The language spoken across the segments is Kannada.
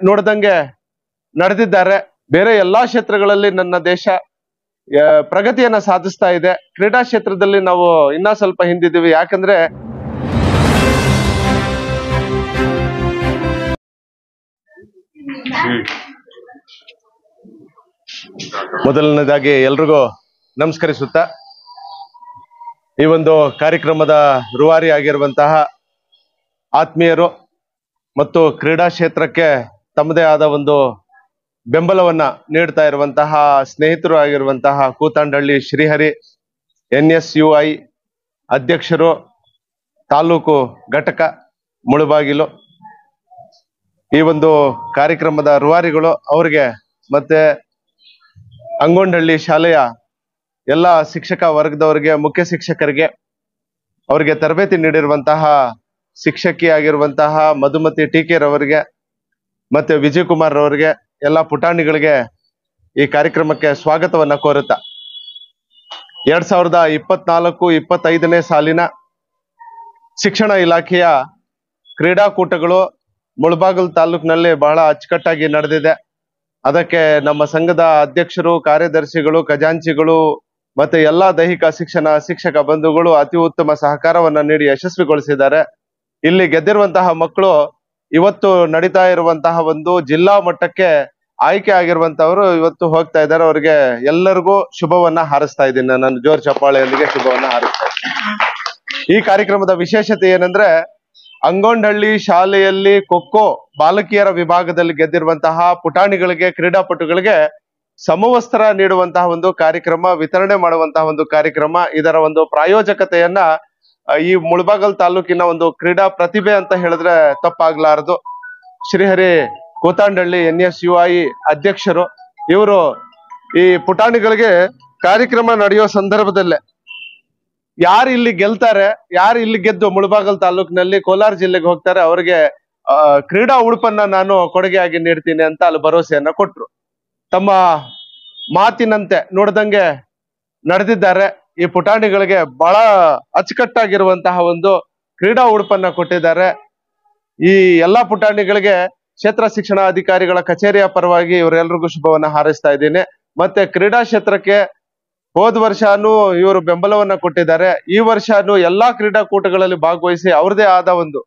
ನೋಡ್ದಂಗೆ ನಡೆದಿದ್ದಾರೆ. ಬೇರೆ ಎಲ್ಲಾ ಕ್ಷೇತ್ರಗಳಲ್ಲಿ ನನ್ನ ದೇಶ ಪ್ರಗತಿಯನ್ನ ಸಾಧಿಸ್ತಾ ಇದೆ. ಕ್ರೀಡಾ ಕ್ಷೇತ್ರದಲ್ಲಿ ನಾವು ಇನ್ನ ಸ್ವಲ್ಪ ಹಿಂದಿದ್ದೀವಿ. ಯಾಕಂದ್ರೆ ಮೊದಲನೇದಾಗಿ ಎಲ್ರಿಗೂ ನಮಸ್ಕರಿಸುತ್ತಾ ಈ ಒಂದು ಕಾರ್ಯಕ್ರಮದ ರೂವಾರಿ ಆಗಿರುವಂತಹ ಆತ್ಮೀಯರು ಮತ್ತು ಕ್ರೀಡಾ ಕ್ಷೇತ್ರಕ್ಕೆ ತಮ್ಮದೇ ಆದ ಒಂದು ಬೆಂಬಲವನ್ನ ನೀಡ್ತಾ ಇರುವಂತಹ ಸ್ನೇಹಿತರು ಆಗಿರುವಂತಹ ಕೂತಂಡಳ್ಳಿ ಶ್ರೀಹರಿ NSUI ಅಧ್ಯಕ್ಷರು, ತಾಲೂಕು ಘಟಕ ಮುಳುಬಾಗಿಲು, ಈ ಒಂದು ಕಾರ್ಯಕ್ರಮದ ರೂವಾರಿಗಳು ಅವರಿಗೆ, ಮತ್ತೆ ಅಂಗೋಂಡಹಳ್ಳಿ ಶಾಲೆಯ ಎಲ್ಲ ಶಿಕ್ಷಕ ವರ್ಗದವರಿಗೆ, ಮುಖ್ಯ ಶಿಕ್ಷಕರಿಗೆ, ಅವರಿಗೆ ತರಬೇತಿ ನೀಡಿರುವಂತಹ ಶಿಕ್ಷಕಿ ಆಗಿರುವಂತಹ ಮಧುಮತಿ TK ರವರಿಗೆ, ಮತ್ತೆ ವಿಜಯ್ ಕುಮಾರ್ ರವರಿಗೆ, ಎಲ್ಲ ಪುಟಾಣಿಗಳಿಗೆ ಈ ಕಾರ್ಯಕ್ರಮಕ್ಕೆ ಸ್ವಾಗತವನ್ನ ಕೋರುತ್ತಾ 2024-25ನೇ ಸಾಲಿನ ಶಿಕ್ಷಣ ಇಲಾಖೆಯ ಕ್ರೀಡಾಕೂಟಗಳು ಮುಳಬಾಗಿಲು ತಾಲೂಕಿನಲ್ಲಿ ಬಹಳ ಅಚ್ಚುಕಟ್ಟಾಗಿ ನಡೆದಿದೆ. ಅದಕ್ಕೆ ನಮ್ಮ ಸಂಘದ ಅಧ್ಯಕ್ಷರು, ಕಾರ್ಯದರ್ಶಿಗಳು, ಖಜಾಂಚಿಗಳು ಮತ್ತೆ ಎಲ್ಲಾ ದೈಹಿಕ ಶಿಕ್ಷಕ ಬಂಧುಗಳು ಅತಿ ಉತ್ತಮ ಸಹಕಾರವನ್ನ ನೀಡಿ ಯಶಸ್ವಿಗೊಳಿಸಿದ್ದಾರೆ. ಇಲ್ಲಿ ಗೆದ್ದಿರುವಂತಹ ಮಕ್ಕಳು ಇವತ್ತು ನಡೀತಾ ಇರುವಂತಹ ಒಂದು ಜಿಲ್ಲಾ ಮಟ್ಟಕ್ಕೆ ಆಯ್ಕೆ ಆಗಿರುವಂತವರು ಇವತ್ತು ಹೋಗ್ತಾ ಇದ್ದಾರೆ. ಅವರಿಗೆ ಎಲ್ಲರಿಗೂ ಶುಭವನ್ನ ಹಾರೈಸ್ತಾ ಇದ್ದೀನಿ. ನಾನು ಜೋರ್ ಚಪ್ಪಾಳೆಯೊಂದಿಗೆ ಶುಭವನ್ನ ಹಾರೈಸ್ತಾ ಇದ್ದೀನಿ. ಈ ಕಾರ್ಯಕ್ರಮದ ವಿಶೇಷತೆ ಏನಂದ್ರೆ, ಅಂಗೋಂಡಹಳ್ಳಿ ಶಾಲೆಯಲ್ಲಿ ಖೋ ಬಾಲಕಿಯರ ವಿಭಾಗದಲ್ಲಿ ಗೆದ್ದಿರುವಂತಹ ಪುಟಾಣಿಗಳಿಗೆ, ಕ್ರೀಡಾಪಟುಗಳಿಗೆ ಸಮವಸ್ತ್ರ ನೀಡುವಂತಹ ಒಂದು ಕಾರ್ಯಕ್ರಮ, ವಿತರಣೆ ಮಾಡುವಂತಹ ಒಂದು ಕಾರ್ಯಕ್ರಮ. ಇದರ ಒಂದು ಪ್ರಾಯೋಜಕತೆಯನ್ನ ಈ ಮುಳಬಾಗಿಲು ತಾಲೂಕಿನ ಒಂದು ಕ್ರೀಡಾ ಪ್ರತಿಭೆ ಅಂತ ಹೇಳಿದ್ರೆ ತಪ್ಪಾಗ್ಲಾರದು. ಶ್ರೀಹರಿ ಕೂತಂಡಳ್ಳಿ NSUI ಅಧ್ಯಕ್ಷರು ಇವರು ಈ ಪುಟಾಣಿಗಳಿಗೆ ಕಾರ್ಯಕ್ರಮ ನಡೆಯೋ ಸಂದರ್ಭದಲ್ಲೇ ಯಾರು ಇಲ್ಲಿ ಗೆಲ್ತಾರೆ, ಯಾರು ಇಲ್ಲಿ ಗೆದ್ದು ಮುಳಬಾಗಿಲು ತಾಲೂಕಿನಲ್ಲಿ ಕೋಲಾರ ಜಿಲ್ಲೆಗೆ ಹೋಗ್ತಾರೆ, ಅವರಿಗೆ ಕ್ರೀಡಾ ಉಡುಪನ್ನ ನಾನು ಕೊಡುಗೆಯಾಗಿ ನೀಡ್ತೀನಿ ಅಂತ ಅಲ್ಲಿ ಭರವಸೆಯನ್ನ ಕೊಟ್ರು. ತಮ್ಮ ಮಾತಿನಂತೆ ನೋಡ್ದಂಗೆ ನಡೆದಿದ್ದಾರೆ. ಈ ಪುಟಾಣಿಗಳಿಗೆ ಬಹಳ ಅಚ್ಚುಕಟ್ಟಾಗಿರುವಂತಹ ಒಂದು ಕ್ರೀಡಾ ಉಡುಪನ್ನ ಕೊಟ್ಟಿದ್ದಾರೆ. ಈ ಎಲ್ಲಾ ಪುಟಾಣಿಗಳಿಗೆ ಕ್ಷೇತ್ರ ಶಿಕ್ಷಣ ಅಧಿಕಾರಿಗಳ ಕಚೇರಿಯ ಪರವಾಗಿ ಇವರೆಲ್ಲರಿಗೂ ಶುಭವನ್ನ ಹಾರೈಸ್ತಾ ಇದ್ದೀನಿ. ಮತ್ತೆ ಕ್ರೀಡಾ ಕ್ಷೇತ್ರಕ್ಕೆ ಹೋದ ವರ್ಷನೂ ಇವರು ಬೆಂಬಲವನ್ನ ಕೊಟ್ಟಿದ್ದಾರೆ. ಈ ವರ್ಷನೂ ಎಲ್ಲಾ ಕ್ರೀಡಾಕೂಟಗಳಲ್ಲಿ ಭಾಗವಹಿಸಿ ಅವ್ರದೇ ಆದ ಒಂದು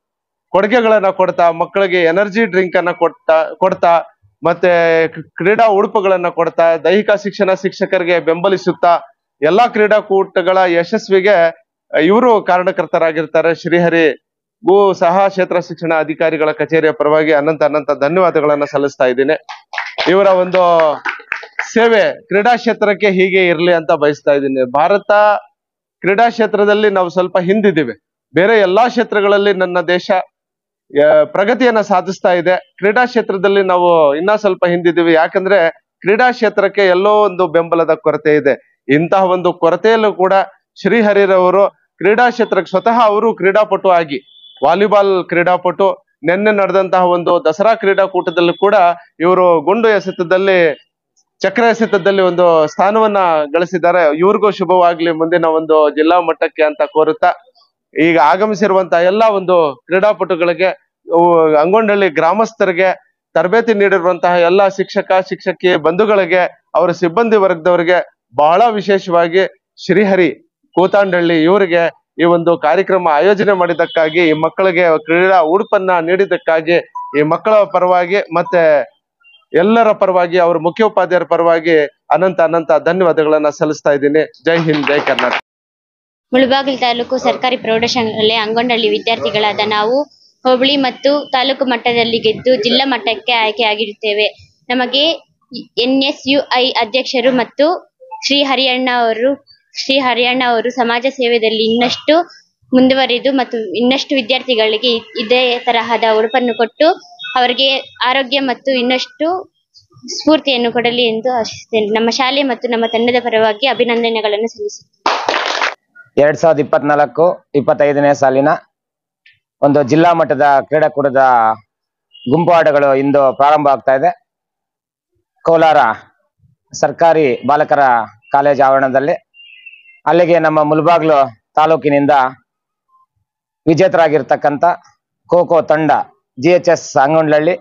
ಕೊಡುಗೆಗಳನ್ನ ಕೊಡ್ತಾ, ಮಕ್ಕಳಿಗೆ ಎನರ್ಜಿ ಡ್ರಿಂಕ್ ಅನ್ನ ಕೊಡ್ತಾ ಮತ್ತೆ ಕ್ರೀಡಾ ಉಡುಪುಗಳನ್ನ ಕೊಡ್ತಾ, ದೈಹಿಕ ಶಿಕ್ಷಕರಿಗೆ ಬೆಂಬಲಿಸುತ್ತಾ ಎಲ್ಲಾ ಕ್ರೀಡಾಕೂಟಗಳ ಯಶಸ್ವಿಗೆ ಇವರು ಕಾರಣಕರ್ತರಾಗಿರ್ತಾರೆ. ಶ್ರೀಹರಿಗೂ ಸಹ ಕ್ಷೇತ್ರ ಶಿಕ್ಷಣ ಅಧಿಕಾರಿಗಳ ಕಚೇರಿಯ ಪರವಾಗಿ ಅನಂತ ಧನ್ಯವಾದಗಳನ್ನ ಸಲ್ಲಿಸ್ತಾ ಇದ್ದೀನಿ. ಇವರ ಒಂದು ಸೇವೆ ಕ್ರೀಡಾ ಕ್ಷೇತ್ರಕ್ಕೆ ಹೀಗೆ ಇರ್ಲಿ ಅಂತ ಬಯಸ್ತಾ ಇದ್ದೀನಿ. ಭಾರತ ಕ್ರೀಡಾ ಕ್ಷೇತ್ರದಲ್ಲಿ ನಾವು ಸ್ವಲ್ಪ ಹಿಂದಿದ್ದೀವಿ. ಬೇರೆ ಎಲ್ಲಾ ಕ್ಷೇತ್ರಗಳಲ್ಲಿ ನನ್ನ ದೇಶ ಪ್ರಗತಿಯನ್ನ ಸಾಧಿಸ್ತಾ ಇದೆ. ಕ್ರೀಡಾ ಕ್ಷೇತ್ರದಲ್ಲಿ ನಾವು ಇನ್ನ ಸ್ವಲ್ಪ ಹಿಂದಿದ್ದೀವಿ. ಯಾಕಂದ್ರೆ ಕ್ರೀಡಾ ಕ್ಷೇತ್ರಕ್ಕೆ ಎಲ್ಲೋ ಒಂದು ಬೆಂಬಲದ ಕೊರತೆ ಇದೆ. ಇಂತಹ ಒಂದು ಕೊರತೆಯಲ್ಲೂ ಕೂಡ ಶ್ರೀಹರಿರವರು ಕ್ರೀಡಾ ಕ್ಷೇತ್ರಕ್ಕೆ ಸ್ವತಃ ಅವರು ಕ್ರೀಡಾಪಟು ಆಗಿ, ವಾಲಿಬಾಲ್ ಕ್ರೀಡಾಪಟು, ನಿನ್ನೆ ನಡೆದಂತಹ ಒಂದು ದಸರಾ ಕ್ರೀಡಾಕೂಟದಲ್ಲೂ ಕೂಡ ಇವರು ಗುಂಡು ಎಸೆತದಲ್ಲಿ, ಚಕ್ರ ಎಸೆತದಲ್ಲಿ ಒಂದು ಸ್ಥಾನವನ್ನ ಗಳಿಸಿದ್ದಾರೆ. ಇವ್ರಿಗೂ ಶುಭವಾಗ್ಲಿ ಮುಂದಿನ ಒಂದು ಜಿಲ್ಲಾ ಮಟ್ಟಕ್ಕೆ ಅಂತ ಕೋರುತ್ತಾ, ಈಗ ಆಗಮಿಸಿರುವಂತಹ ಎಲ್ಲಾ ಒಂದು ಕ್ರೀಡಾಪಟುಗಳಿಗೆ, ಅಂಗೋಂಡಹಳ್ಳಿ ಗ್ರಾಮಸ್ಥರಿಗೆ, ತರಬೇತಿ ನೀಡಿರುವಂತಹ ಎಲ್ಲಾ ಶಿಕ್ಷಕಿ ಬಂಧುಗಳಿಗೆ, ಅವರ ಸಿಬ್ಬಂದಿ ವರ್ಗದವರಿಗೆ, ಬಹಳ ವಿಶೇಷವಾಗಿ ಶ್ರೀಹರಿ ಕೂತಂಡಳ್ಳಿ ಇವರಿಗೆ ಈ ಒಂದು ಕಾರ್ಯಕ್ರಮ ಆಯೋಜನೆ ಮಾಡಿದ್ದಕ್ಕಾಗಿ, ಈ ಮಕ್ಕಳಿಗೆ ಕ್ರೀಡಾ ಉಡುಪನ್ನ ನೀಡಿದ್ದಕ್ಕಾಗಿ ಈ ಮಕ್ಕಳ ಪರವಾಗಿ ಮತ್ತೆ ಎಲ್ಲರ ಪರವಾಗಿ, ಅವರ ಮುಖ್ಯೋಪಾಧ್ಯಾಯರ ಪರವಾಗಿ ಅನಂತ ಧನ್ಯವಾದಗಳನ್ನ ಸಲ್ಲಿಸ್ತಾ ಇದ್ದೀನಿ. ಜೈ ಹಿಂದ್, ಜೈ ಕರ್ನಾಟಕ. ಮುಳಬಾಗಿಲು ತಾಲೂಕು ಸರ್ಕಾರಿ ಪ್ರೌಢಶಾಲೆ ಅಂಗೋಂಡಹಳ್ಳಿ ವಿದ್ಯಾರ್ಥಿಗಳಾದ ನಾವು ಹೋಬಳಿ ಮತ್ತು ತಾಲೂಕು ಮಟ್ಟದಲ್ಲಿ ಗೆದ್ದು ಜಿಲ್ಲಾ ಮಟ್ಟಕ್ಕೆ ಆಯ್ಕೆಯಾಗಿರುತ್ತೇವೆ. ನಮಗೆ NSUI ಅಧ್ಯಕ್ಷರು ಮತ್ತು ಶ್ರೀ ಹರಿಯಣ್ಣ ಅವರು ಸಮಾಜ ಸೇವೆಯಲ್ಲಿ ಇನ್ನಷ್ಟು ಮುಂದುವರಿದು ಮತ್ತು ಇನ್ನಷ್ಟು ವಿದ್ಯಾರ್ಥಿಗಳಿಗೆ ಇದೇ ತರಹದ ಉಡುಪನ್ನು ಕೊಟ್ಟು ಅವರಿಗೆ ಆರೋಗ್ಯ ಮತ್ತು ಇನ್ನಷ್ಟು ಸ್ಫೂರ್ತಿಯನ್ನು ಕೊಡಲಿ ಎಂದು ಆಶಿಸುತ್ತೇನೆ. ನಮ್ಮ ಶಾಲೆ ಮತ್ತು ನಮ್ಮ ತಂಡದ ಪರವಾಗಿ ಅಭಿನಂದನೆಗಳನ್ನು ಸಲ್ಲಿಸುತ್ತೇನೆ. 2024-25ನೇ ಸಾಲಿನ ಒಂದು ಜಿಲ್ಲಾ ಮಟ್ಟದ ಕ್ರೀಡಾಕೂಟದ ಗುಂಪು ಆಟಗಳು ಇಂದು ಪ್ರಾರಂಭ ಆಗ್ತಾ ಇದೆ. ಕೋಲಾರ ಸರ್ಕಾರಿ ಬಾಲಕರ ಕಾಲೇಜು ಆವರಣದಲ್ಲಿ. ಅಲ್ಲಿಗೆ ನಮ್ಮ ಮುಳಬಾಗಿಲು ತಾಲೂಕಿನಿಂದ ವಿಜೇತರಾಗಿರ್ತಕ್ಕಂಥ ಖೋ ತಂಡ GHS ಅಂಗೋಂಡಹಳ್ಳಿ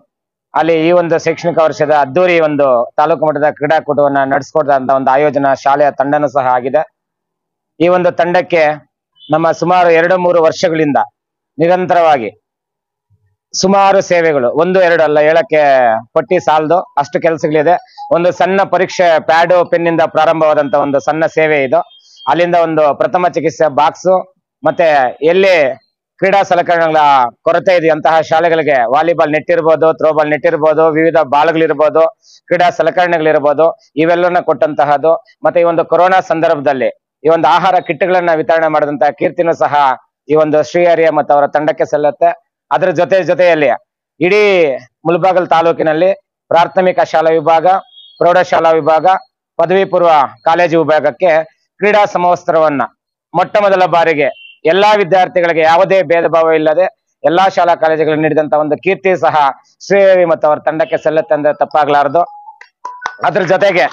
ಅಲ್ಲಿ ಈ ಒಂದು ಶೈಕ್ಷಣಿಕ ವರ್ಷದ ಅದ್ದೂರಿ ಒಂದು ತಾಲೂಕು ಮಟ್ಟದ ಕ್ರೀಡಾಕೂಟವನ್ನ ನಡೆಸ್ಕೊಡ್ತಂತ ಒಂದು ಆಯೋಜನಾ ಶಾಲೆಯ ತಂಡನೂ ಸಹ ಆಗಿದೆ. ಈ ಒಂದು ತಂಡಕ್ಕೆ ನಮ್ಮ ಸುಮಾರು 2-3 ವರ್ಷಗಳಿಂದ ನಿರಂತರವಾಗಿ ಸುಮಾರು ಸೇವೆಗಳು, 1-2 ಅಲ್ಲ, ಹೇಳಕ್ಕೆ ಪಟ್ಟಿ ಸಾಲದು, ಅಷ್ಟು ಕೆಲಸಗಳಿದೆ. ಒಂದು ಸಣ್ಣ ಪರೀಕ್ಷೆ ಪ್ಯಾಡು ಪೆನ್ನಿಂದ ಪ್ರಾರಂಭವಾದಂತ ಒಂದು ಸಣ್ಣ ಸೇವೆ ಇದು. ಅಲ್ಲಿಂದ ಒಂದು ಪ್ರಥಮ ಚಿಕಿತ್ಸೆ ಬಾಕ್ಸು, ಮತ್ತೆ ಎಲ್ಲಿ ಕ್ರೀಡಾ ಸಲಕರಣೆಗಳ ಕೊರತೆ ಇದೆ ಅಂತಹ ಶಾಲೆಗಳಿಗೆ ವಾಲಿಬಾಲ್ ನೆಟ್ ಇರ್ಬೋದು, ಥ್ರೋಬಾಲ್ ನೆಟ್ ಇರ್ಬೋದು, ವಿವಿಧ ಬಾಲ್ಗಳಿರ್ಬೋದು, ಕ್ರೀಡಾ ಸಲಕರಣೆಗಳಿರ್ಬೋದು, ಇವೆಲ್ಲವನ್ನ ಕೊಟ್ಟಂತಹದ್ದು. ಮತ್ತೆ ಈ ಒಂದು ಕೊರೋನಾ ಸಂದರ್ಭದಲ್ಲಿ ಈ ಒಂದು ಆಹಾರ ಕಿಟ್ಗಳನ್ನ ವಿತರಣೆ ಮಾಡಿದಂತಹ ಕೀರ್ತಿನೂ ಸಹ ಈ ಒಂದು ಶ್ರೀಹರಿಯ ಮತ್ತು ಅವರ ತಂಡಕ್ಕೆ ಸಲ್ಲುತ್ತೆ. ಅದರ ಜೊತೆಯಲ್ಲಿ ಇಡೀ ಮುಳಬಾಗಿಲು ತಾಲೂಕಿನಲ್ಲಿ ಪ್ರಾಥಮಿಕ ಶಾಲಾ ವಿಭಾಗ, ಪ್ರೌಢಶಾಲಾ ವಿಭಾಗ, ಪದವಿ ಪೂರ್ವ ಕಾಲೇಜು ವಿಭಾಗಕ್ಕೆ ಕ್ರೀಡಾ ಸಮವಸ್ತ್ರವನ್ನ ಮೊಟ್ಟ ಮೊದಲ ಬಾರಿಗೆ ಎಲ್ಲಾ ವಿದ್ಯಾರ್ಥಿಗಳಿಗೆ ಯಾವುದೇ ಭೇದ ಭಾವ ಇಲ್ಲದೆ ಎಲ್ಲಾ ಶಾಲಾ ಕಾಲೇಜುಗಳಿಗೆ ನೀಡಿದಂತ ಒಂದು ಕೀರ್ತಿ ಸಹ ಶ್ರೀಹರಿ ಮತ್ತು ಅವರ ತಂಡಕ್ಕೆ ಸಲ್ಲುತ್ತೆ ಅಂದ್ರೆ ತಪ್ಪಾಗ್ಲಾರದು. ಅದ್ರ ಜೊತೆಗೆ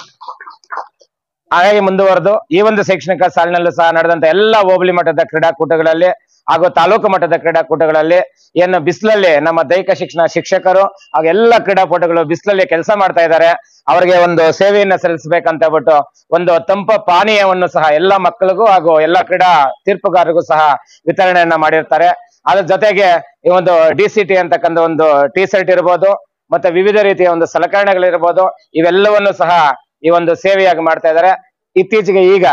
ಹಾಗಾಗಿ ಮುಂದುವರೆದು ಈ ಒಂದು ಶೈಕ್ಷಣಿಕ ಸಾಲಿನಲ್ಲೂ ಸಹ ನಡೆದಂತ ಎಲ್ಲ ಹೋಬಳಿ ಮಟ್ಟದ ಕ್ರೀಡಾಕೂಟಗಳಲ್ಲಿ ಹಾಗೂ ತಾಲೂಕು ಮಟ್ಟದ ಕ್ರೀಡಾಕೂಟಗಳಲ್ಲಿ ಏನು ಬಿಸಿಲಲ್ಲಿ ನಮ್ಮ ದೈಹಿಕ ಶಿಕ್ಷಣ ಶಿಕ್ಷಕರು ಹಾಗೂ ಎಲ್ಲ ಕ್ರೀಡಾಪಟುಗಳು ಬಿಸಿಲಲ್ಲಿ ಕೆಲಸ ಮಾಡ್ತಾ ಇದ್ದಾರೆ. ಅವರಿಗೆ ಒಂದು ಸೇವೆಯನ್ನ ಸಲ್ಲಿಸಬೇಕಂತ ಹೇಳ್ಬಿಟ್ಟು ಒಂದು ತಂಪ ಪಾನೀಯವನ್ನು ಸಹ ಎಲ್ಲ ಮಕ್ಕಳಿಗೂ ಹಾಗೂ ಎಲ್ಲ ಕ್ರೀಡಾ ತೀರ್ಪುಗಾರರಿಗೂ ಸಹ ವಿತರಣೆಯನ್ನ ಮಾಡಿರ್ತಾರೆ. ಅದ್ರ ಜೊತೆಗೆ ಈ ಒಂದು DCT ಅಂತಕ್ಕಂಥ ಒಂದು ಟಿ ಶರ್ಟ್ ಇರ್ಬೋದು, ಮತ್ತೆ ವಿವಿಧ ರೀತಿಯ ಒಂದು ಸಲಕರಣೆಗಳಿರ್ಬೋದು, ಇವೆಲ್ಲವನ್ನು ಸಹ ಈ ಒಂದು ಸೇವೆಯಾಗಿ ಮಾಡ್ತಾ ಇದ್ದಾರೆ. ಇತ್ತೀಚೆಗೆ ಈಗ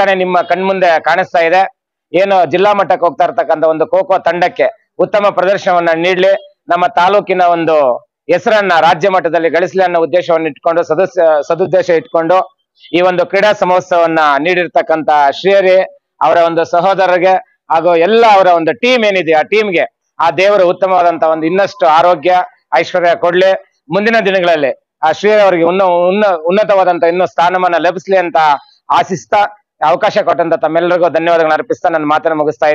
ತಾನೇ ನಿಮ್ಮ ಕಣ್ಮುಂದೆ ಕಾಣಿಸ್ತಾ ಇದೆ, ಏನು ಜಿಲ್ಲಾ ಮಟ್ಟಕ್ಕೆ ಹೋಗ್ತಾ ಇರ್ತಕ್ಕಂಥ ಒಂದು ಖೋ ತಂಡಕ್ಕೆ ಉತ್ತಮ ಪ್ರದರ್ಶನವನ್ನ ನೀಡಲಿ, ನಮ್ಮ ತಾಲೂಕಿನ ಒಂದು ಹೆಸರನ್ನ ರಾಜ್ಯ ಮಟ್ಟದಲ್ಲಿ ಗಳಿಸಲಿ ಅನ್ನೋ ಉದ್ದೇಶವನ್ನು ಇಟ್ಕೊಂಡು ಸದುದ್ದೇಶ ಇಟ್ಕೊಂಡು ಈ ಒಂದು ಕ್ರೀಡಾ ಸಮೋತ್ಸವನ್ನ ನೀಡಿರ್ತಕ್ಕಂಥ ಶ್ರೀಹರಿ ಅವರ ಒಂದು ಸಹೋದರರಿಗೆ ಹಾಗೂ ಎಲ್ಲ ಅವರ ಒಂದು ಟೀಮ್ ಏನಿದೆ ಆ ಟೀಮ್ಗೆ ಆ ದೇವರು ಉತ್ತಮವಾದಂತ ಒಂದು ಇನ್ನಷ್ಟು ಆರೋಗ್ಯ ಐಶ್ವರ್ಯ ಕೊಡ್ಲಿ. ಮುಂದಿನ ದಿನಗಳಲ್ಲಿ ಆ ಶ್ರೀಹರಿ ಅವರಿಗೆ ಉನ್ನತವಾದಂತ ಇನ್ನೂ ಸ್ಥಾನಮಾನ ಲಭಿಸ್ಲಿ ಅಂತ ಆಶಿಸ್ತಾ ಅವಕಾಶ ಕೊಟ್ಟಂತ ತಮ್ಮೆಲ್ಲರಿಗೂ ಧನ್ಯವಾದಗಳನ್ನ ಅರ್ಪಿಸ್ತಾ ನನ್ನ ಮಾತನ್ನು ಮುಗಿಸ್ತಾ ಇದ್ದೀನಿ.